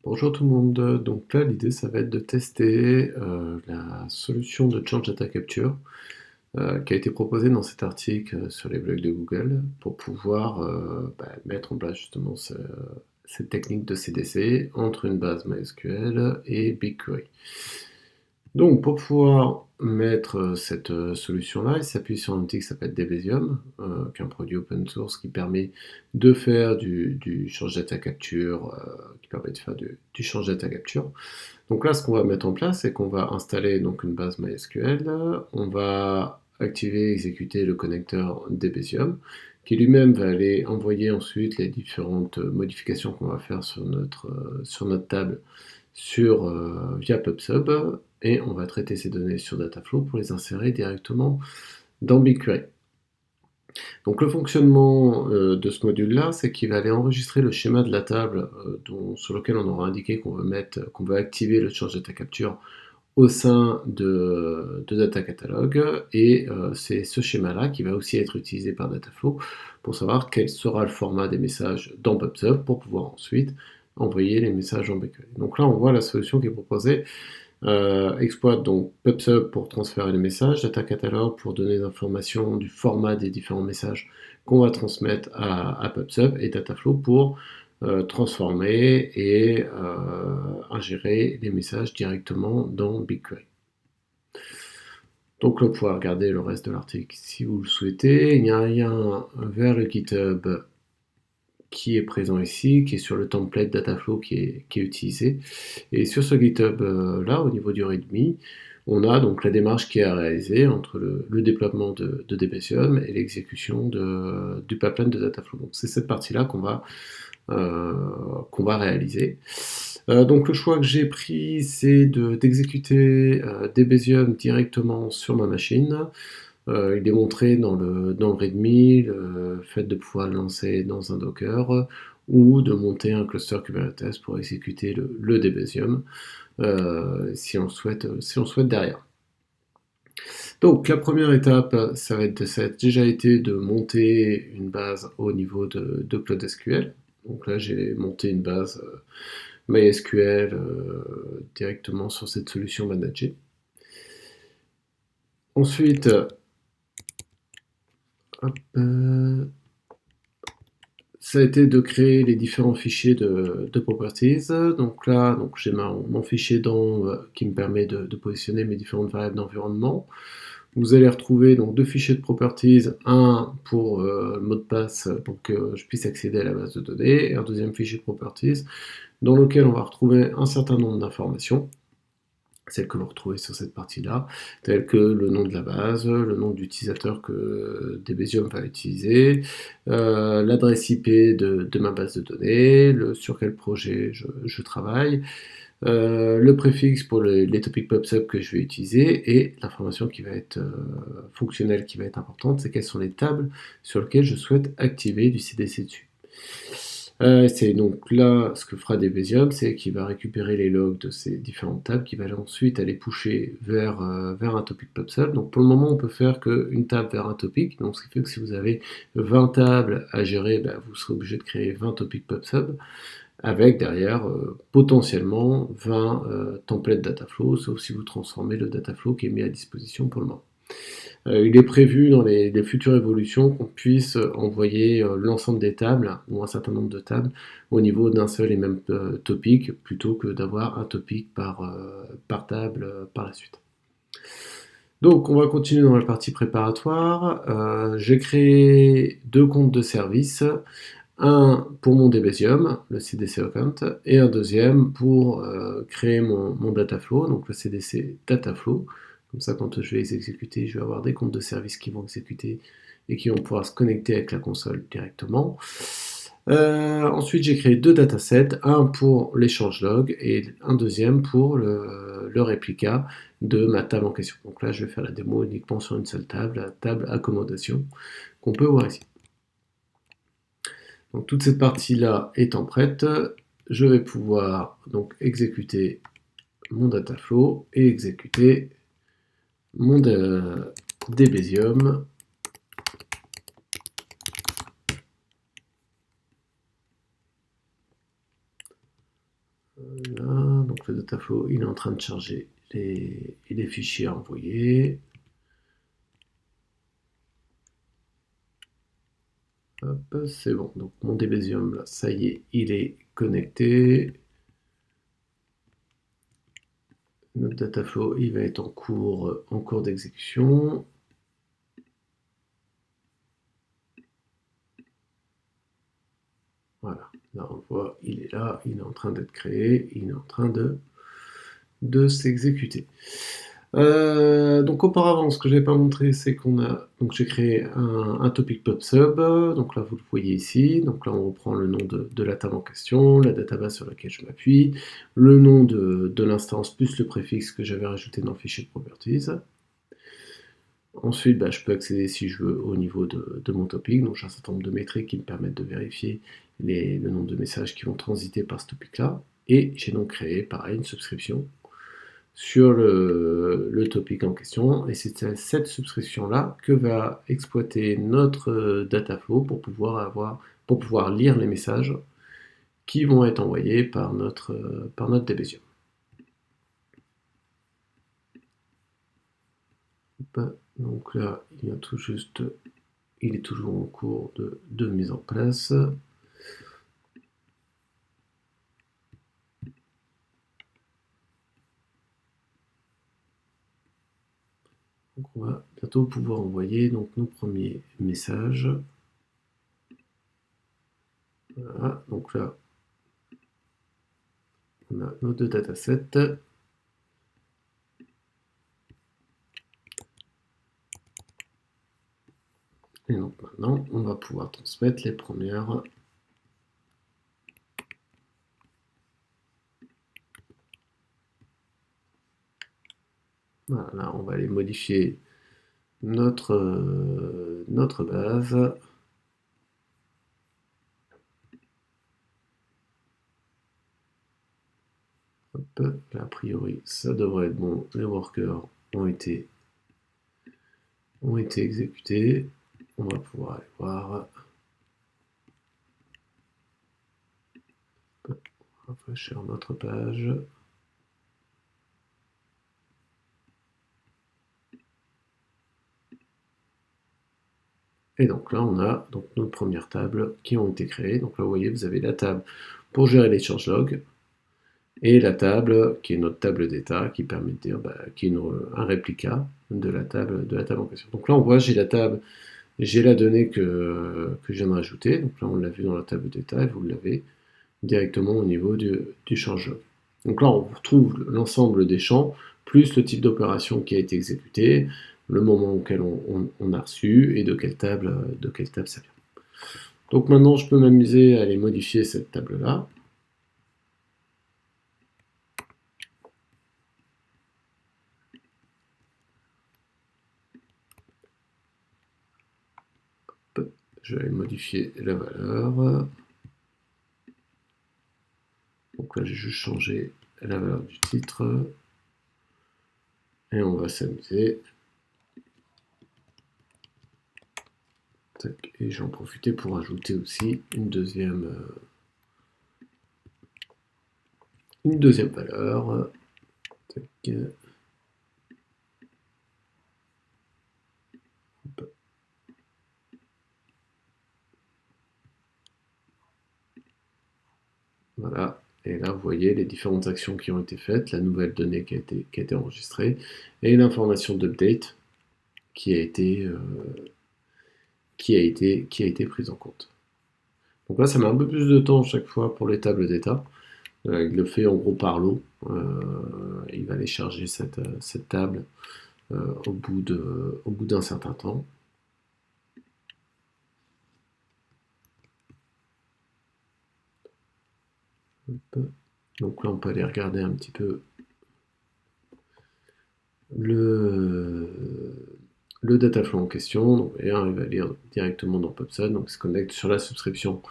Bonjour tout le monde, donc là l'idée ça va être de tester la solution de Change Data Capture qui a été proposée dans cet article sur les blogs de Google pour pouvoir mettre en place justement cette technique de CDC entre une base MySQL et BigQuery. Donc pour pouvoir mettre cette solution-là, il s'appuie sur un outil qui s'appelle Debezium, qui est un produit open source qui permet de faire du change data capture, qui permet de faire du change data capture. Donc là, ce qu'on va mettre en place, c'est qu'on va installer donc une base MySQL, on va activer et exécuter le connecteur Debezium, qui lui-même va aller envoyer ensuite les différentes modifications qu'on va faire sur notre table via PubSub, et on va traiter ces données sur Dataflow pour les insérer directement dans BigQuery. Donc le fonctionnement de ce module-là, c'est qu'il va aller enregistrer le schéma de la table sur lequel on aura indiqué qu'on veut activer le change data capture au sein de Data Catalog, et c'est ce schéma-là qui va aussi être utilisé par Dataflow pour savoir quel sera le format des messages dans PubSub pour pouvoir ensuite envoyer les messages en BigQuery. Donc là, on voit la solution qui est proposée. Exploite donc PubSub pour transférer les messages, Data Catalog pour donner des informations du format des différents messages qu'on va transmettre à PubSub, et Dataflow pour transformer et ingérer les messages directement dans BigQuery. Donc là, vous pouvez regarder le reste de l'article si vous le souhaitez. Il y a un lien vers le GitHub qui est présent ici, qui est sur le template Dataflow qui est utilisé. Et sur ce GitHub là, au niveau du README, on a donc la démarche qui est à réaliser entre le déploiement de Debezium et l'exécution du pipeline de Dataflow. Donc c'est cette partie-là qu'on va réaliser. Donc le choix que j'ai pris, c'est d'exécuter Debezium directement sur ma machine. Il est montré dans le README le fait de pouvoir le lancer dans un Docker ou de monter un cluster Kubernetes pour exécuter le Debezium si on souhaite derrière. Donc la première étape, ça a déjà été de monter une base au niveau de Cloud SQL. Donc là j'ai monté une base MySQL directement sur cette solution managée. Ensuite, ça a été de créer les différents fichiers de properties. Donc là, j'ai mon fichier DOM qui me permet de positionner mes différentes variables d'environnement. Vous allez retrouver donc deux fichiers de properties, un pour le mot de passe pour que je puisse accéder à la base de données, et un deuxième fichier de properties dans lequel on va retrouver un certain nombre d'informations, celles que vous retrouvez sur cette partie-là, telles que le nom de la base, le nom d'utilisateur que Debezium va utiliser, l'adresse IP de ma base de données, sur quel projet je travaille, le préfixe pour les topics PubSub que je vais utiliser, et l'information qui va être fonctionnelle, qui va être importante, c'est quelles sont les tables sur lesquelles je souhaite activer du CDC dessus. C'est donc là, ce que fera Debezium, c'est qu'il va récupérer les logs de ces différentes tables, qui va ensuite aller pusher vers un topic PubSub. Donc pour le moment, on peut faire qu'une table vers un topic, donc ce qui fait que si vous avez 20 tables à gérer, vous serez obligé de créer 20 topics PubSub, avec derrière potentiellement 20 templates Dataflow, sauf si vous transformez le Dataflow qui est mis à disposition pour le moment. Il est prévu dans les futures évolutions qu'on puisse envoyer l'ensemble des tables, ou un certain nombre de tables, au niveau d'un seul et même topic, plutôt que d'avoir un topic par table par la suite. Donc on va continuer dans la partie préparatoire. J'ai créé deux comptes de service, un pour mon Debezium, le CDC account, et un deuxième pour créer mon Dataflow, donc le CDC Dataflow. Comme ça, quand je vais les exécuter, je vais avoir des comptes de service qui vont exécuter et qui vont pouvoir se connecter avec la console directement. Ensuite, j'ai créé deux datasets, un pour l'échange log et un deuxième pour le réplica de ma table en question. Donc là, je vais faire la démo uniquement sur une seule table, la table accommodation, qu'on peut voir ici. Donc toute cette partie-là étant prête, je vais pouvoir donc exécuter mon Dataflow et exécuter mon Debezium. Voilà, donc le dataflow, il est en train de charger les fichiers à envoyer. Hop, c'est bon. Donc mon Debezium, là, ça y est, il est connecté. Notre dataflow, il va être en cours d'exécution. Voilà, là on voit, il est là, il est en train d'être créé, il est en train de s'exécuter. Donc auparavant, ce que je n'avais pas montré, c'est donc j'ai créé un topic PubSub, donc là vous le voyez ici, donc là on reprend le nom de la table en question, la database sur laquelle je m'appuie, le nom de l'instance plus le préfixe que j'avais rajouté dans le fichier de properties. Ensuite, je peux accéder si je veux au niveau de mon topic, donc j'ai un certain nombre de métriques qui me permettent de vérifier le nombre de messages qui vont transiter par ce topic-là, et j'ai donc créé pareil une subscription sur le topic en question, et c'est cette subscription-là que va exploiter notre dataflow pour pouvoir lire les messages qui vont être envoyés par notre Debezium. Donc là, il est toujours en cours de mise en place. Donc on va bientôt pouvoir envoyer donc nos premiers messages. Voilà, donc là, on a nos deux datasets. Et donc maintenant, on va pouvoir transmettre les premières. Voilà, là, on va aller modifier notre base. Hop, là, a priori, ça devrait être bon. Les workers ont été exécutés. On va pouvoir aller voir. Rafraîchir notre page. Et donc là, on a donc nos premières tables qui ont été créées. Donc là, vous voyez, vous avez la table pour gérer les changelogs et la table qui est notre table d'état qui permet de dire qui est un réplica de la table en question. Donc là, on voit, j'ai la donnée que je viens de rajouter. Donc là, on l'a vu dans la table d'état et vous l'avez directement au niveau du changelog. Donc là, on retrouve l'ensemble des champs, plus le type d'opération qui a été exécuté, le moment auquel on a reçu et de quelle table ça vient. Donc maintenant, je peux m'amuser à aller modifier cette table-là. Je vais aller modifier la valeur. Donc là, j'ai juste changé la valeur du titre. Et on va s'amuser. Et j'en profitais pour ajouter aussi une deuxième valeur. Tac. Voilà, et là vous voyez les différentes actions qui ont été faites, la nouvelle donnée qui a été enregistrée, et l'information d'update qui a été prise en compte. Donc là ça met un peu plus de temps chaque fois pour les tables d'état. Il le fait en gros par lot. Il va aller charger cette table au bout d'un certain temps. Donc là on peut aller regarder un petit peu le dataflow en question. Donc, il va lire directement dans PubSub, donc il se connecte sur la subscription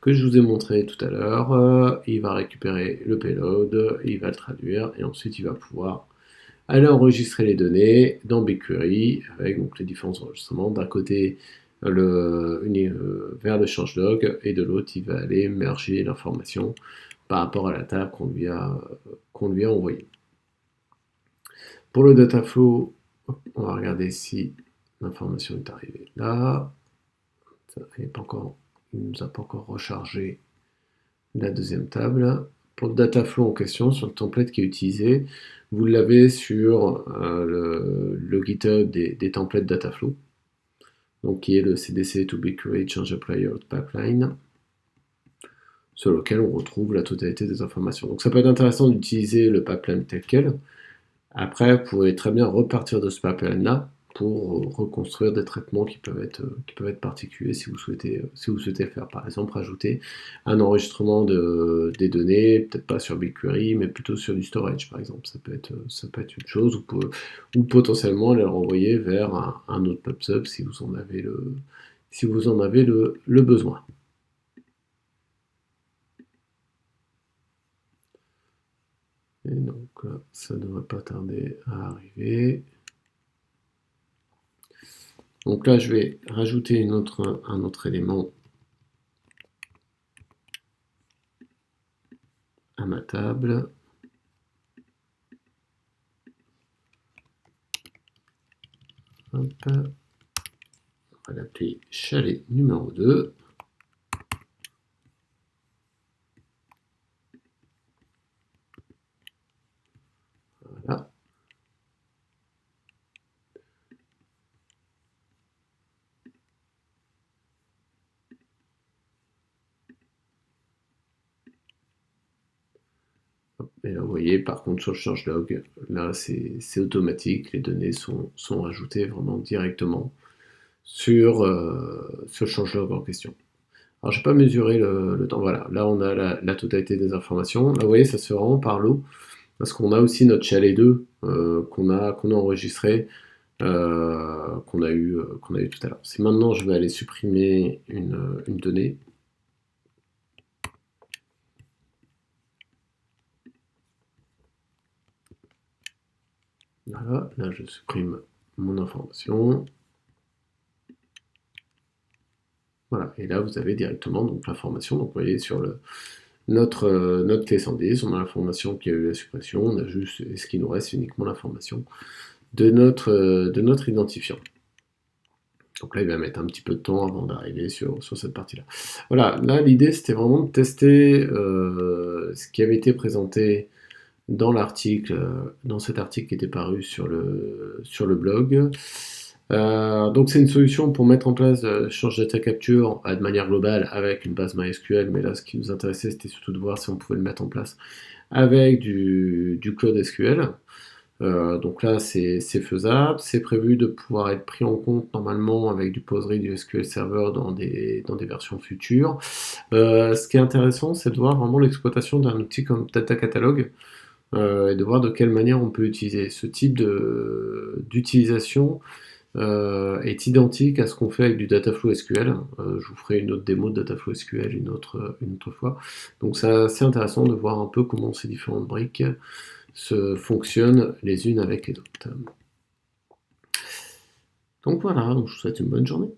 que je vous ai montré tout à l'heure. Il va récupérer le payload, il va le traduire et ensuite il va pouvoir aller enregistrer les données dans BigQuery avec donc les différents enregistrements. D'un côté vers le changelog et de l'autre il va aller merger l'information par rapport à la table qu'on lui a envoyée. Pour le data flow, on va regarder si l'information est arrivée là. Il ne nous a pas encore rechargé la deuxième table. Pour le data flow en question, sur le template qui est utilisé, vous l'avez sur le GitHub des templates data flow, donc qui est le CDC to be create change player pipeline, sur lequel on retrouve la totalité des informations. Donc ça peut être intéressant d'utiliser le pipeline tel quel. Après, vous pouvez très bien repartir de ce pipeline-là pour reconstruire des traitements qui peuvent être particuliers si vous souhaitez le faire. Par exemple, rajouter un enregistrement des données, peut-être pas sur BigQuery, mais plutôt sur du storage, par exemple. Ça peut être une chose, ou potentiellement les renvoyer vers un autre PubSub si vous en avez le besoin. Et donc là, ça ne devrait pas tarder à arriver. Donc là, je vais rajouter un autre élément à ma table. Hop. On va l'appeler chalet numéro 2. Voilà. Et là, vous voyez, par contre, sur le changelog, là, c'est automatique. Les données sont rajoutées vraiment directement sur le changelog en question. Alors, je n'ai pas mesuré le temps. Voilà, là, on a la totalité des informations. Là, vous voyez, ça se fait vraiment par lot, parce qu'on a aussi notre chalet 2 qu'on a enregistré, qu'on a eu tout à l'heure. Si maintenant, je vais aller supprimer une donnée, voilà, là je supprime mon information. Voilà, et là vous avez directement donc l'information. Donc vous voyez sur notre clé 110, on a l'information qui a eu la suppression, on a juste ce qui nous reste uniquement l'information de notre identifiant. Donc là il va mettre un petit peu de temps avant d'arriver sur cette partie-là. Voilà, là l'idée c'était vraiment de tester ce qui avait été présenté dans cet article qui était paru sur le blog. Donc c'est une solution pour mettre en place Change Data Capture de manière globale avec une base MySQL, mais là ce qui nous intéressait c'était surtout de voir si on pouvait le mettre en place avec du Cloud SQL. Donc là c'est faisable, c'est prévu de pouvoir être pris en compte normalement avec du Postgre, du SQL Server dans des versions futures. Ce qui est intéressant c'est de voir vraiment l'exploitation d'un outil comme Data Catalog, et de voir de quelle manière on peut utiliser. Ce type d'utilisation est identique à ce qu'on fait avec du Dataflow SQL. Je vous ferai une autre démo de Dataflow SQL une autre fois. Donc c'est assez intéressant de voir un peu comment ces différentes briques fonctionnent les unes avec les autres. Donc voilà, donc je vous souhaite une bonne journée.